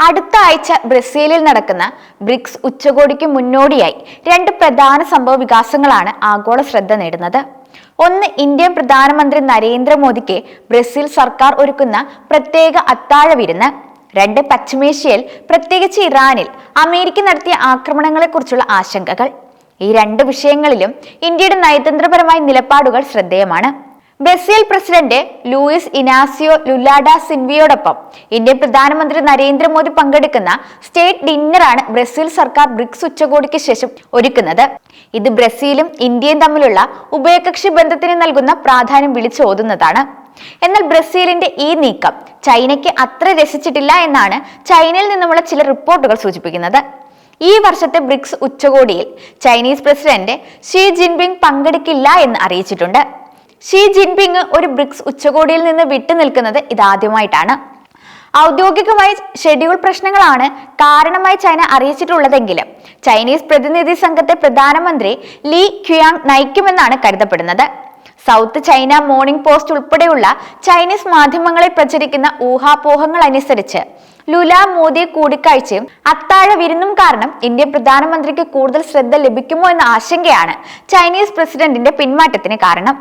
അടുത്ത ആഴ്ച ബ്രസീലിൽ നടക്കുന്ന ബ്രിക്സ് ഉച്ചകോടിക്ക് മുന്നോടിയായി രണ്ട് പ്രധാന സംഭവ വികാസങ്ങളാണ് ആഗോള ശ്രദ്ധ നേടുന്നത്. ഒന്ന്, ഇന്ത്യൻ പ്രധാനമന്ത്രി നരേന്ദ്രമോദിക്ക് ബ്രസീൽ സർക്കാർ ഒരുക്കുന്ന പ്രത്യേക അത്താഴ വിരുന്ന്. രണ്ട്, പശ്ചിമേഷ്യയിൽ പ്രത്യേകിച്ച് ഇറാനിൽ അമേരിക്ക നടത്തിയ ആക്രമണങ്ങളെക്കുറിച്ചുള്ള ആശങ്കകൾ. ഈ രണ്ട് വിഷയങ്ങളിലും ഇന്ത്യയുടെ നയതന്ത്രപരമായ നിലപാടുകൾ ശ്രദ്ധേയമാണ്. ബ്രസീൽ പ്രസിഡന്റ് ലൂയിസ് ഇനാസിയോ ലുലാ ഡാ സിൽവയോടൊപ്പം ഇന്ത്യൻ പ്രധാനമന്ത്രി നരേന്ദ്രമോദി പങ്കെടുക്കുന്ന സ്റ്റേറ്റ് ഡിന്നറാണ് ബ്രസീൽ സർക്കാർ ബ്രിക്സ് ഉച്ചകോടിക്ക് ശേഷം ഒരുക്കുന്നത്. ഇത് ബ്രസീലും ഇന്ത്യയും തമ്മിലുള്ള ഉഭയകക്ഷി ബന്ധത്തിന് നൽകുന്ന പ്രാധാന്യം വിളിച്ചോതുന്നതാണ്. എന്നാൽ ബ്രസീലിന്റെ ഈ നീക്കം ചൈനയ്ക്ക് അത്ര രസിച്ചിട്ടില്ല എന്നാണ് ചൈനയിൽ നിന്നുമുള്ള ചില റിപ്പോർട്ടുകൾ സൂചിപ്പിക്കുന്നത്. ഈ വർഷത്തെ ബ്രിക്സ് ഉച്ചകോടിയിൽ ചൈനീസ് പ്രസിഡന്റ് ഷീ ജിൻപിങ് പങ്കെടുക്കില്ല എന്ന് അറിയിച്ചിട്ടുണ്ട്. ഷീ ജിൻപിങ് ഒരു ബ്രിക്സ് ഉച്ചകോടിയിൽ നിന്ന് വിട്ടുനിൽക്കുന്നത് ഇതാദ്യമായിട്ടാണ്. ഔദ്യോഗികമായി ഷെഡ്യൂൾ പ്രശ്നങ്ങളാണ് കാരണമായി ചൈന അറിയിച്ചിട്ടുള്ളതെങ്കിലും ചൈനീസ് പ്രതിനിധി സംഘത്തെ പ്രധാനമന്ത്രി ലീ ക്യുയാങ് നയിക്കുമെന്നാണ് കരുതപ്പെടുന്നത്. സൗത്ത് ചൈന മോർണിംഗ് പോസ്റ്റ് ഉൾപ്പെടെയുള്ള ചൈനീസ് മാധ്യമങ്ങളിൽ പ്രചരിക്കുന്ന ഊഹാപോഹങ്ങൾ അനുസരിച്ച് ലുലാ മോദി കൂടിക്കാഴ്ചയും അത്താഴ വിരുന്നും കാരണം ഇന്ത്യൻ പ്രധാനമന്ത്രിക്ക് കൂടുതൽ ശ്രദ്ധ ലഭിക്കുമോ എന്ന ആശങ്കയാണ് ചൈനീസ് പ്രസിഡന്റിന്റെ പിന്മാറ്റത്തിന് കാരണം.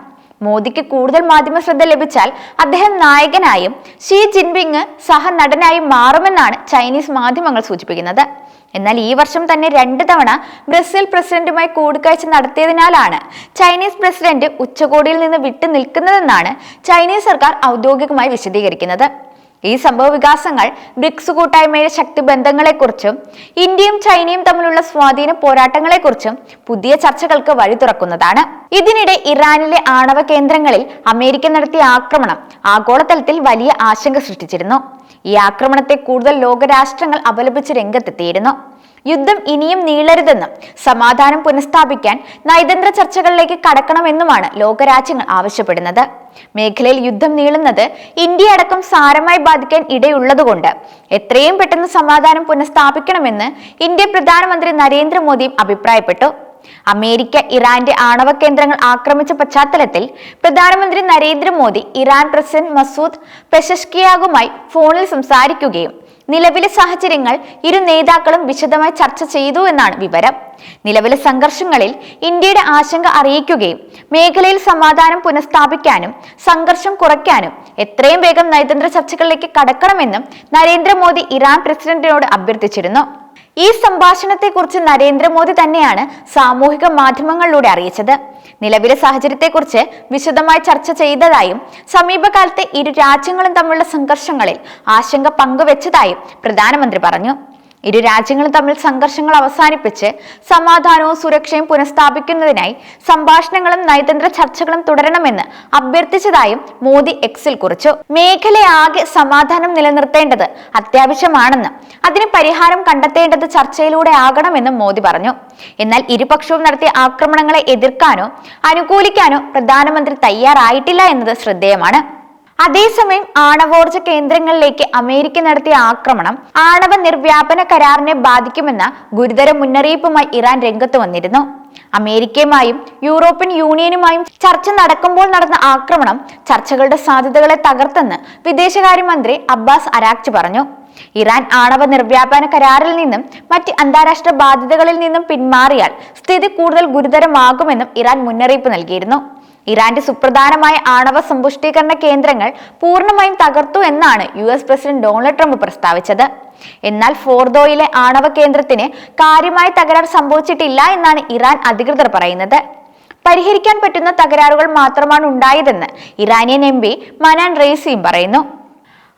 മോദിക്ക് കൂടുതൽ മാധ്യമ ശ്രദ്ധ ലഭിച്ചാൽ അദ്ദേഹം നായകനായും ഷീ ജിൻപിങ് സഹനടനായും മാറുമെന്നാണ് ചൈനീസ് മാധ്യമങ്ങൾ സൂചിപ്പിക്കുന്നത്. എന്നാൽ ഈ വർഷം തന്നെ 2 തവണ ബ്രസീൽ പ്രസിഡന്റുമായി കൂടിക്കാഴ്ച നടത്തിയതിനാലാണ് ചൈനീസ് പ്രസിഡന്റ് ഉച്ചകോടിയിൽ നിന്ന് വിട്ടു നിൽക്കുന്നതെന്നാണ് ചൈനീസ് സർക്കാർ ഔദ്യോഗികമായി വിശദീകരിക്കുന്നത്. ഈ സംഭവ വികാസങ്ങൾ ബ്രിക്സ് കൂട്ടായ്മയിലെ ശക്തി ബന്ധങ്ങളെക്കുറിച്ചും ഇന്ത്യയും ചൈനയും തമ്മിലുള്ള സ്വാധീന പോരാട്ടങ്ങളെക്കുറിച്ചും പുതിയ ചർച്ചകൾക്ക് വഴി തുറക്കുന്നതാണ്. ഇതിനിടെ ഇറാനിലെ ആണവ കേന്ദ്രങ്ങളിൽ അമേരിക്ക നടത്തിയ ആക്രമണം ആഗോളതലത്തിൽ വലിയ ആശങ്ക സൃഷ്ടിച്ചിരുന്നു. ഈ ആക്രമണത്തെ കൂടുതൽ ലോകരാഷ്ട്രങ്ങൾ അപലപിച്ച് രംഗത്തെത്തിയിരുന്നു. യുദ്ധം ഇനിയും നീളരുതെന്നും സമാധാനം പുനഃസ്ഥാപിക്കാൻ നയതന്ത്ര ചർച്ചകളിലേക്ക് കടക്കണമെന്നുമാണ് ലോകരാജ്യങ്ങൾ ആവശ്യപ്പെടുന്നത്. മേഖലയിൽ യുദ്ധം നീളുന്നത് ഇന്ത്യ അടക്കം സാരമായി ബാധിക്കാൻ ഇടയുള്ളതുകൊണ്ട് എത്രയും പെട്ടെന്ന് സമാധാനം പുനഃസ്ഥാപിക്കണമെന്ന് ഇന്ത്യൻ പ്രധാനമന്ത്രി നരേന്ദ്രമോദിയും അഭിപ്രായപ്പെട്ടു. അമേരിക്ക ഇറാന്റെ ആണവ കേന്ദ്രങ്ങൾ ആക്രമിച്ച പശ്ചാത്തലത്തിൽ പ്രധാനമന്ത്രി നരേന്ദ്രമോദി ഇറാൻ പ്രസിഡന്റ് മസൂദ് പെസഷ്കിയാനുമായി ഫോണിൽ സംസാരിക്കുകയും നിലവിലെ സാഹചര്യങ്ങൾ ഇരു നേതാക്കളും വിശദമായി ചർച്ച ചെയ്തു എന്നാണ് വിവരം. നിലവിലെ സംഘർഷങ്ങളിൽ ഇന്ത്യയുടെ ആശങ്ക അറിയിക്കുകയും മേഖലയിൽ സമാധാനം പുനഃസ്ഥാപിക്കാനും സംഘർഷം കുറയ്ക്കാനും എത്രയും വേഗം നയതന്ത്ര ചർച്ചകളിലേക്ക് കടക്കണമെന്നും നരേന്ദ്രമോദി ഇറാൻ പ്രസിഡന്റിനോട് അഭ്യർത്ഥിച്ചിരുന്നു. ഈ സംഭാഷണത്തെക്കുറിച്ച് നരേന്ദ്രമോദി തന്നെയാണ് സാമൂഹിക മാധ്യമങ്ങളിലൂടെ അറിയിച്ചത്. നിലവിലെ സാഹചര്യത്തെക്കുറിച്ച് വിശദമായി ചർച്ച ചെയ്തതായും സമീപകാലത്തെ ഇരു രാജ്യങ്ങളും തമ്മിലുള്ള സംഘർഷങ്ങളിൽ ആശങ്ക പങ്കുവെച്ചതായും പ്രധാനമന്ത്രി പറഞ്ഞു. ഇരു രാജ്യങ്ങളും തമ്മിൽ സംഘർഷങ്ങൾ അവസാനിപ്പിച്ച് സമാധാനവും സുരക്ഷയും പുനഃസ്ഥാപിക്കുന്നതിനായി സംഭാഷണങ്ങളും നയതന്ത്ര ചർച്ചകളും തുടരണമെന്ന് അഭ്യർത്ഥിച്ചതായും മോദി എക്സിൽ കുറിച്ചു. മേഖലയാകെ സമാധാനം നിലനിർത്തേണ്ടത് അത്യാവശ്യമാണെന്ന് അതിന് പരിഹാരം കണ്ടെത്തേണ്ടത് ചർച്ചയിലൂടെ ആകണമെന്നും മോദി പറഞ്ഞു. എന്നാൽ ഇരുപക്ഷവും നടത്തിയ ആക്രമണങ്ങളെ എതിർക്കാനോ അനുകൂലിക്കാനോ പ്രധാനമന്ത്രി തയ്യാറായിട്ടില്ല എന്നത് ശ്രദ്ധേയമാണ്. അതേസമയം ആണവോർജ കേന്ദ്രങ്ങളിലേക്ക് അമേരിക്ക നടത്തിയ ആക്രമണം ആണവ നിർവ്യാപന കരാറിനെ ബാധിക്കുമെന്ന ഗുരുതര മുന്നറിയിപ്പുമായി ഇറാൻ രംഗത്ത് വന്നിരുന്നു. അമേരിക്കയുമായും യൂറോപ്യൻ യൂണിയനുമായും ചർച്ച നടക്കുമ്പോൾ നടന്ന ആക്രമണം ചർച്ചകളുടെ സാധ്യതകളെ തകർത്തെന്ന് വിദേശകാര്യമന്ത്രി അബ്ബാസ് അരാക്ചി പറഞ്ഞു. ഇറാൻ ആണവ നിർവ്യാപന കരാറിൽ നിന്നും മറ്റ് അന്താരാഷ്ട്ര ബാധ്യതകളിൽ നിന്നും പിന്മാറിയാൽ സ്ഥിതി കൂടുതൽ ഗുരുതരമാകുമെന്നും ഇറാൻ മുന്നറിയിപ്പ് നൽകിയിരുന്നു. ഇറാന്റെ സുപ്രധാനമായ ആണവ സമ്പുഷ്ടീകരണ കേന്ദ്രങ്ങൾ പൂർണ്ണമായും തകർത്തു എന്നാണ് US പ്രസിഡന്റ് ഡൊണാൾഡ് ട്രംപ് പ്രസ്താവിച്ചത്. എന്നാൽ ഫോർദോയിലെ ആണവ കേന്ദ്രത്തിന് കാര്യമായ തകരാർ സംഭവിച്ചിട്ടില്ല എന്നാണ് ഇറാൻ അധികൃതർ പറയുന്നത്. പരിഹരിക്കാൻ പറ്റുന്ന തകരാറുകൾ മാത്രമാണ് ഉണ്ടായതെന്ന് ഇറാനിയൻ MP മനാൻ റെയ്സിയും പറയുന്നു.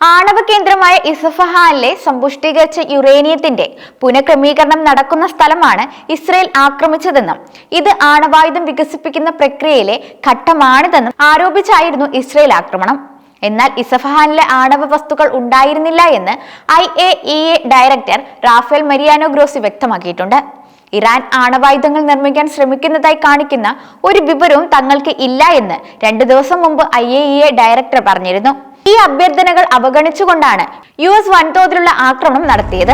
ആണവ കേന്ദ്രമായ ഇസ്ഫഹാനിലെ സമ്പുഷ്ടീകരിച്ച യുറേനിയത്തിന്റെ പുനഃക്രമീകരണം നടക്കുന്ന സ്ഥലമാണ് ഇസ്രയേൽ ആക്രമിച്ചതെന്നും ഇത് ആണവായുധം വികസിപ്പിക്കുന്ന പ്രക്രിയയിലെ ഘട്ടമാണിതെന്നും ആരോപിച്ചായിരുന്നു ഇസ്രയേൽ ആക്രമണം. എന്നാൽ ഇസ്ഫഹാനിലെ ആണവ വസ്തുക്കൾ ഉണ്ടായിരുന്നില്ല എന്ന് IAEA director Rafael Mariano Grossi വ്യക്തമാക്കിയിട്ടുണ്ട്. ഇറാൻ ആണവായുധങ്ങൾ നിർമ്മിക്കാൻ ശ്രമിക്കുന്നതായി കാണിക്കുന്ന ഒരു വിവരവും തങ്ങൾക്ക് ഇല്ല എന്ന് 2 ദിവസം മുമ്പ് IAEA ഡയറക്ടർ പറഞ്ഞിരുന്നു. ഈ അഭ്യർത്ഥനകൾ അവഗണിച്ചുകൊണ്ടാണ് US വൻതോതിലുള്ള ആക്രമണം നടത്തിയത്.